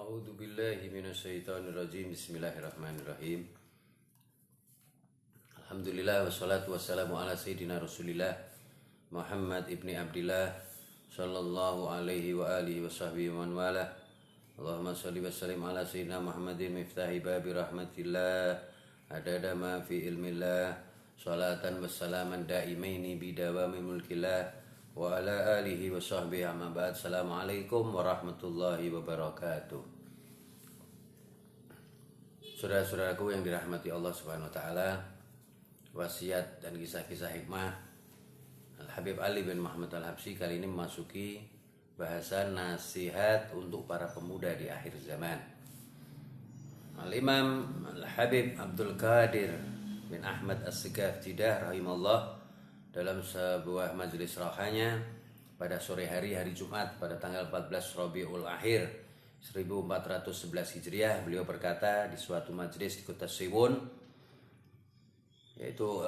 A'udzu billahi minasyaitonir rajim. Bismillahirrahmanirrahim. Alhamdulillah wassalatu wassalamu ala sayyidina Rasulillah Muhammad ibni Abdillah sallallahu alaihi wa alihi wa sahbihi wa man wala. Allahumma shalli wa sallim ala sayyidina Muhammadin miftahi babi rahmatillah adada ma fi ilmillah salatan wassalaman daimaini bidawami mulkillah wa ala alihi wa sahbihi amma ba'd. Assalamualaikum warahmatullahi wabarakatuh. Saudara-saudaraku yang dirahmati Allah Subhanahu wa taala, wasiat dan kisah-kisah hikmah Al-Habib Ali bin Muhammad Al-Habsyi kali ini memasuki bahasan nasihat untuk para pemuda di akhir zaman. Al-Imam Al-Habib Abdul Qadir bin Ahmad As-Segaf Jidah rahimahullah dalam sebuah majelis rohanya pada sore hari Jumat pada tanggal 14 Rabiul Akhir 1411 Hijriah, beliau berkata di suatu majelis di kota Siwon, yaitu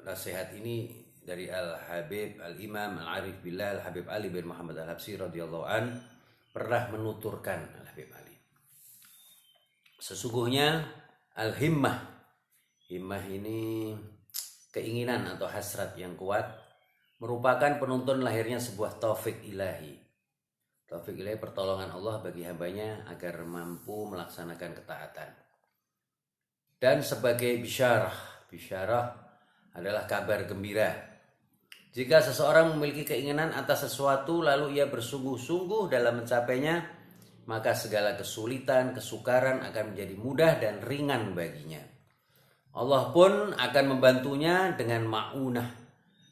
nasihat ini dari Al-Habib Al-Imam Al-Arif Billah Al-Habib Ali bin Muhammad Al-Habsyi radhiyallahu an pernah menuturkan Al-Habib Ali, sesungguhnya al-himmah, himmah ini keinginan atau hasrat yang kuat, merupakan penuntun lahirnya sebuah taufik ilahi. Taufik ilahi, pertolongan Allah bagi hambanya agar mampu melaksanakan ketaatan. Dan sebagai bisyarah adalah kabar gembira. Jika seseorang memiliki keinginan atas sesuatu lalu ia bersungguh-sungguh dalam mencapainya, maka segala kesulitan, kesukaran akan menjadi mudah dan ringan baginya. Allah pun akan membantunya dengan ma'unah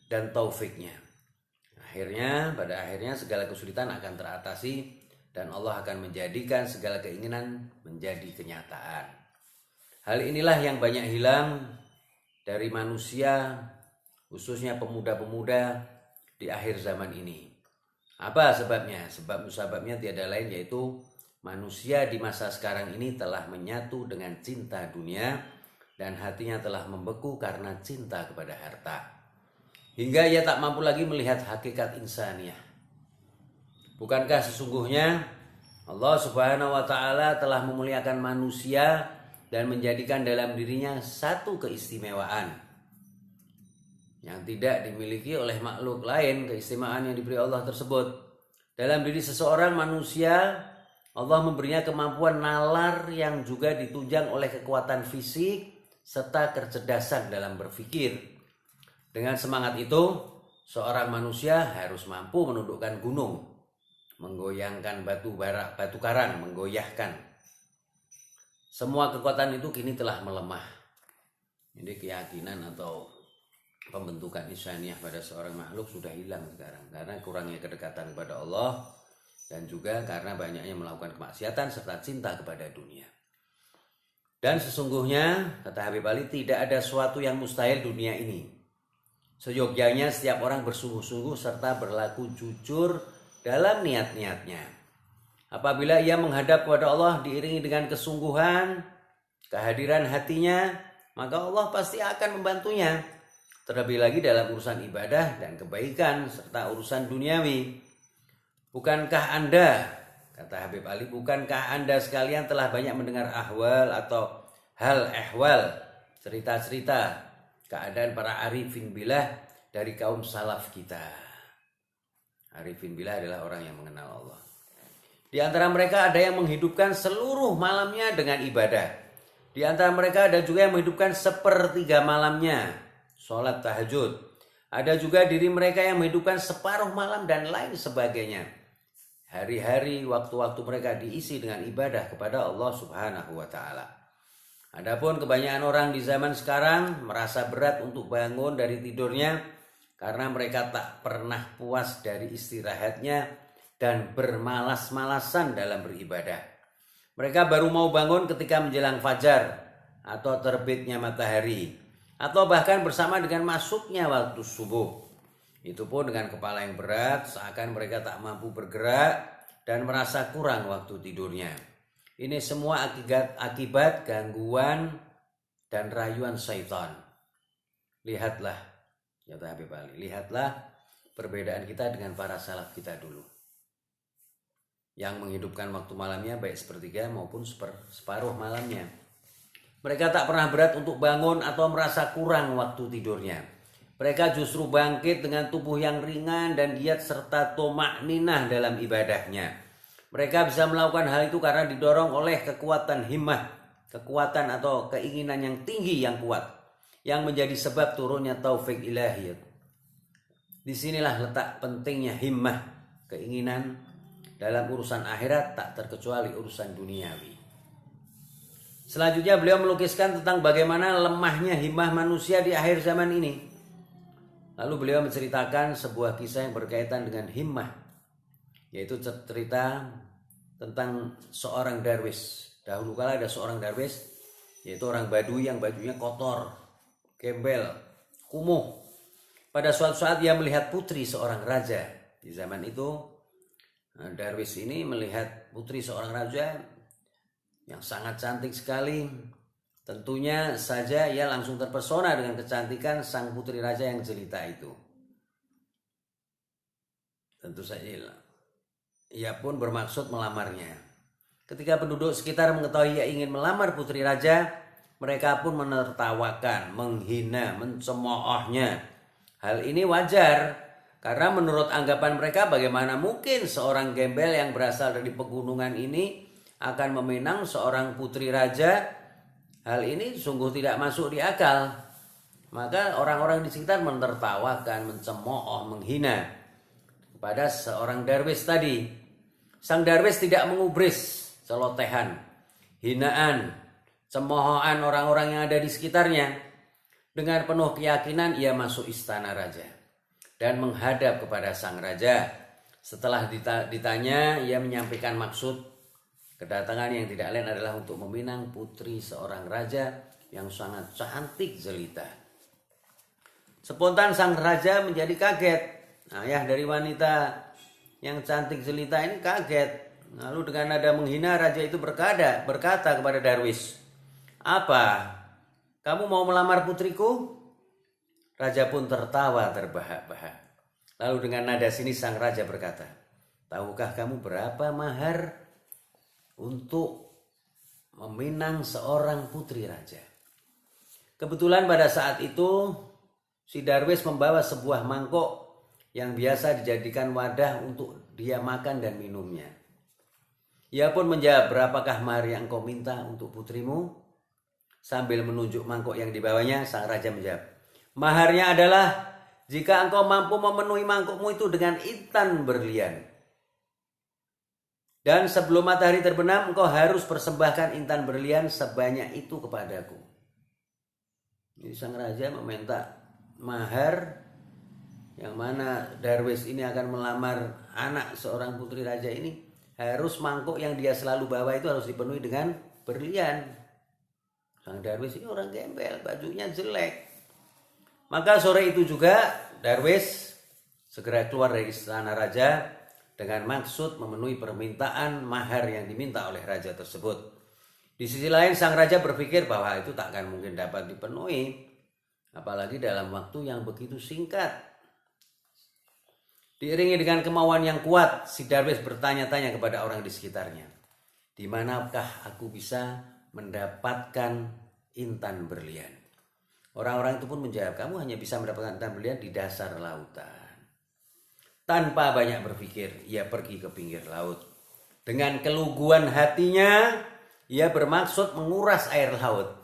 dan taufiknya. Pada akhirnya segala kesulitan akan teratasi dan Allah akan menjadikan segala keinginan menjadi kenyataan. Hal inilah yang banyak hilang dari manusia, khususnya pemuda-pemuda di akhir zaman ini. Apa sebabnya? Sebabnya tiada lain yaitu manusia di masa sekarang ini telah menyatu dengan cinta dunia dan hatinya telah membeku karena cinta kepada harta, hingga ia tak mampu lagi melihat hakikat insaniyah. Bukankah sesungguhnya Allah Subhanahu wa taala telah memuliakan manusia dan menjadikan dalam dirinya satu keistimewaan yang tidak dimiliki oleh makhluk lain. Keistimewaan yang diberi Allah tersebut dalam diri seseorang manusia, Allah memberinya kemampuan nalar yang juga ditunjang oleh kekuatan fisik serta kecerdasan dalam berpikir. Dengan semangat itu, seorang manusia harus mampu menundukkan gunung, menggoyangkan batu karang, menggoyahkan. Semua kekuatan itu kini telah melemah. Ini keyakinan atau pembentukan insaniyah pada seorang makhluk sudah hilang sekarang karena kurangnya kedekatan kepada Allah dan juga karena banyaknya melakukan kemaksiatan serta cinta kepada dunia. Dan sesungguhnya, kata Habib Ali, tidak ada sesuatu yang mustahil dunia ini. Seyogyanya setiap orang bersungguh-sungguh serta berlaku jujur dalam niat-niatnya. Apabila ia menghadap kepada Allah diiringi dengan kesungguhan, kehadiran hatinya, maka Allah pasti akan membantunya. Terlebih lagi dalam urusan ibadah dan kebaikan serta urusan duniawi. Bukankah Anda, kata Habib Ali, bukankah Anda sekalian telah banyak mendengar ahwal atau hal ehwal, cerita-cerita keadaan para arifin billah dari kaum salaf kita. Arifin billah adalah orang yang mengenal Allah. Di antara mereka ada yang menghidupkan seluruh malamnya dengan ibadah. Di antara mereka ada juga yang menghidupkan sepertiga malamnya, sholat tahajud. Ada juga diri mereka yang menghidupkan separuh malam dan lain sebagainya. Hari-hari, waktu-waktu mereka diisi dengan ibadah kepada Allah Subhanahu wa taala. Adapun kebanyakan orang di zaman sekarang merasa berat untuk bangun dari tidurnya karena mereka tak pernah puas dari istirahatnya dan bermalas-malasan dalam beribadah. Mereka baru mau bangun ketika menjelang fajar atau terbitnya matahari atau bahkan bersama dengan masuknya waktu subuh. Itu pun dengan kepala yang berat, seakan mereka tak mampu bergerak dan merasa kurang waktu tidurnya. Ini semua akibat gangguan dan rayuan syaitan. Lihatlah, kata Habib Ali, lihatlah perbedaan kita dengan para salaf kita dulu. yang menghidupkan waktu malamnya baik sepertiga maupun separuh malamnya. Mereka tak pernah berat untuk bangun atau merasa kurang waktu tidurnya. Mereka justru bangkit dengan tubuh yang ringan dan giat serta tumakninah dalam ibadahnya. Mereka bisa melakukan hal itu karena didorong oleh kekuatan himmah, kekuatan atau keinginan yang tinggi yang kuat, yang menjadi sebab turunnya taufik ilahi. Disinilah letak pentingnya himmah, keinginan dalam urusan akhirat tak terkecuali urusan duniawi. Selanjutnya beliau melukiskan tentang bagaimana lemahnya himmah manusia di akhir zaman ini. Lalu beliau menceritakan sebuah kisah yang berkaitan dengan himmah, yaitu cerita tentang seorang darwis. Dahulu kala ada seorang darwis, yaitu orang Badui yang bajunya kotor, gembel, kumuh. Pada suatu saat dia melihat putri seorang raja. Di zaman itu darwis ini melihat putri seorang raja yang sangat cantik sekali. Tentunya saja ia langsung terpesona dengan kecantikan sang putri raja yang jelita itu. Tentu saja ia pun bermaksud melamarnya. Ketika penduduk sekitar mengetahui ia ingin melamar putri raja, mereka pun menertawakan, menghina, mencemoohnya. Hal ini wajar karena menurut anggapan mereka bagaimana mungkin seorang gembel yang berasal dari pegunungan ini akan meminang seorang putri raja. Hal ini sungguh tidak masuk di akal. Maka orang-orang di sekitar menertawakan, mencemooh, menghina kepada seorang darwis tadi. Sang darwis tidak mengubris celotehan, hinaan, cemoohan orang-orang yang ada di sekitarnya. Dengan penuh keyakinan ia masuk istana raja dan menghadap kepada sang raja. Setelah ditanya, ia menyampaikan maksud kedatangan yang tidak lain adalah untuk meminang putri seorang raja yang sangat cantik jelita. Spontan sang raja menjadi kaget. Ayah dari wanita yang cantik jelita ini kaget. Lalu dengan nada menghina raja itu berkata kepada darwis, "Apa? Kamu mau melamar putriku?" Raja pun tertawa terbahak-bahak. Lalu dengan nada sinis sang raja berkata, "Tahukah kamu berapa mahar untuk meminang seorang putri raja?" Kebetulan pada saat itu si darwis membawa sebuah mangkok yang biasa dijadikan wadah untuk dia makan dan minumnya. Ia pun menjawab, "Berapakah mahar yang engkau minta untuk putrimu?" Sambil menunjuk mangkok yang dibawanya, sang raja menjawab, "Maharnya adalah jika engkau mampu memenuhi mangkokmu itu dengan intan berlian. Dan sebelum matahari terbenam, engkau harus persembahkan intan berlian sebanyak itu kepadaku." Jadi sang raja meminta mahar yang mana darwis ini akan melamar anak seorang putri raja ini. Harus mangkok yang dia selalu bawa itu harus dipenuhi dengan berlian. Sang darwis ini orang gembel, bajunya jelek. Maka sore itu juga darwis segera keluar dari istana raja dengan maksud memenuhi permintaan mahar yang diminta oleh raja tersebut. Di sisi lain sang raja berpikir bahwa itu tak akan mungkin dapat dipenuhi, apalagi dalam waktu yang begitu singkat. Diiringi dengan kemauan yang kuat, si darwis bertanya-tanya kepada orang di sekitarnya, "Di manakah aku bisa mendapatkan intan berlian?" Orang-orang itu pun menjawab, "Kamu hanya bisa mendapatkan intan berlian di dasar lautan." Tanpa banyak berpikir, ia pergi ke pinggir laut. Dengan keluguan hatinya, ia bermaksud menguras air laut.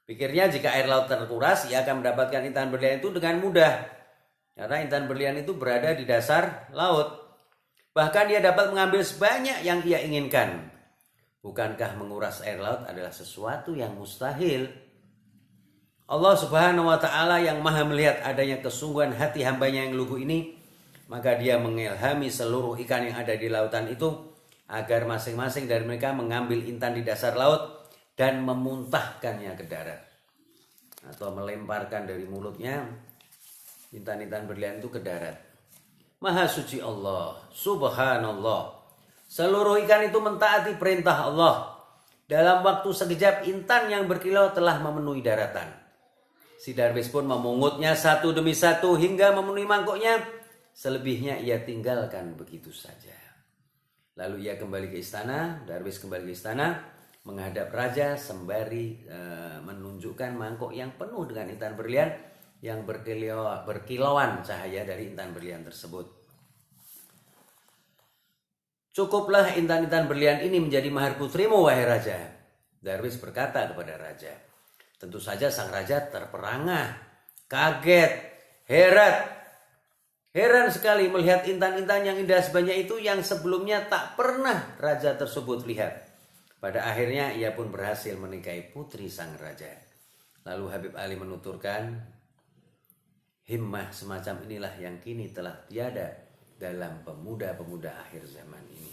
Pikirnya jika air laut terkuras, ia akan mendapatkan intan berlian itu dengan mudah. Karena intan berlian itu berada di dasar laut. Bahkan dia dapat mengambil sebanyak yang ia inginkan. Bukankah menguras air laut adalah sesuatu yang mustahil? Allah Subhanahu wa ta'ala yang maha melihat adanya kesungguhan hati hambanya yang lugu ini, maka dia mengilhami seluruh ikan yang ada di lautan itu agar masing-masing dari mereka mengambil intan di dasar laut dan memuntahkannya ke darat, atau melemparkan dari mulutnya intan-intan berlian itu ke darat. Maha suci Allah, subhanallah. Seluruh ikan itu mentaati perintah Allah. Dalam waktu sekejap intan yang berkilau telah memenuhi daratan. Si darwis pun memungutnya satu demi satu hingga memenuhi mangkoknya. Selebihnya ia tinggalkan begitu saja. Lalu ia kembali ke istana, Darwis kembali ke istana, menghadap raja sembari menunjukkan mangkok yang penuh dengan intan berlian yang berkilauan cahaya dari intan berlian tersebut. Cukuplah intan-intan berlian ini menjadi mahar putrimu, wahai raja. Darwis berkata kepada raja. Tentu saja sang raja terperangah, kaget, heran sekali melihat intan-intan yang indah sebanyak itu yang sebelumnya tak pernah raja tersebut lihat. Pada akhirnya ia pun berhasil menikahi putri sang raja. Lalu Habib Ali menuturkan, himmah semacam inilah yang kini telah tiada dalam pemuda-pemuda akhir zaman ini.